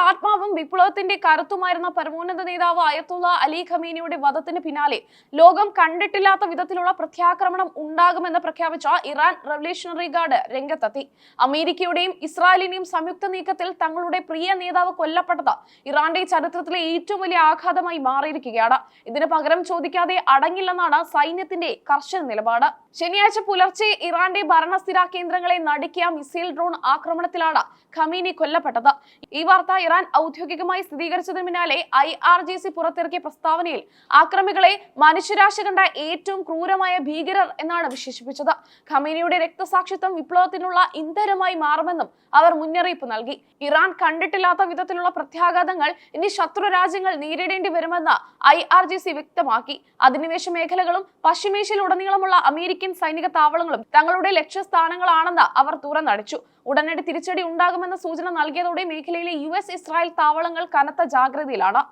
ആത്മാവും വിപ്ലവത്തിന്റെ കരുത്തുമായിരുന്ന പരമോന്നത നേതാവ് അയത്തുള്ള അലി ഖമീനിയുടെ വധത്തിന് പിന്നാലെ ലോകം കണ്ടിട്ടില്ലാത്ത വിധത്തിലുള്ള പ്രത്യാക്രമണം ഉണ്ടാകുമെന്ന് പ്രഖ്യാപിച്ച ഇറാൻ റവല്യൂഷണറി ഗാർഡ് രംഗത്തെത്തി. അമേരിക്കയുടെയും ഇസ്രായേലിന്റെയും സംയുക്ത നീക്കത്തിൽ തങ്ങളുടെ പ്രിയ നേതാവ് കൊല്ലപ്പെട്ടത് ഇറാന്റെ ചരിത്രത്തിലെ ഏറ്റവും വലിയ ആഘാതമായി മാറിയിരിക്കുകയാണ്. ഇതിന് പകരം ചോദിക്കാതെ അടങ്ങില്ലെന്നാണ് സൈന്യത്തിന്റെ കർശന നിലപാട്. ശനിയാഴ്ച പുലർച്ചെ ഇറാന്റെ ഭരണസ്ഥിരാ കേന്ദ്രങ്ങളെ നടുക്കിയ മിസൈൽ ഡ്രോൺ ആക്രമണത്തിലാണ് ഖമീനി കൊല്ലപ്പെട്ടത്. ഈ വാർത്ത ഇറാൻ ഔദ്യോഗികമായി സ്ഥിരീകരിച്ചതിന് പിന്നാലെ IRGC പുറത്തിറക്കിയ പ്രസ്താവനയിൽ ആക്രമികളെ മനുഷ്യരാശി കണ്ട ഏറ്റവും ക്രൂരമായ ഭീകരർ എന്നാണ് വിശേഷിപ്പിച്ചത്. ഖമീനിയുടെ രക്തസാക്ഷിത്വം വിപ്ലവത്തിനുള്ള ഇന്ധനമായി മാറുമെന്നും അവർ മുന്നറിയിപ്പ് നൽകി. ഇറാൻ കണ്ടിട്ടില്ലാത്ത വിധത്തിലുള്ള പ്രത്യാഘാതങ്ങൾ ഇനി ശത്രു രാജ്യങ്ങൾ നേരിടേണ്ടി വരുമെന്ന് IRGC വ്യക്തമാക്കി. അധിനിവേശ മേഖലകളും പശ്ചിമേഷ്യയിലുടനീളമുള്ള അമേരിക്കൻ സൈനിക താവളങ്ങളും തങ്ങളുടെ ലക്ഷ്യസ്ഥാനങ്ങളാണെന്ന് അവർ തുറന്നടിച്ചു. ഉടനടി തിരിച്ചടി ഉണ്ടാകുമെന്ന സൂചന നൽകിയതോടെ മേഖലയിലെ US ഇസ്രായേൽ താവളങ്ങൾ കനത്ത ജാഗ്രതയിലാണ്.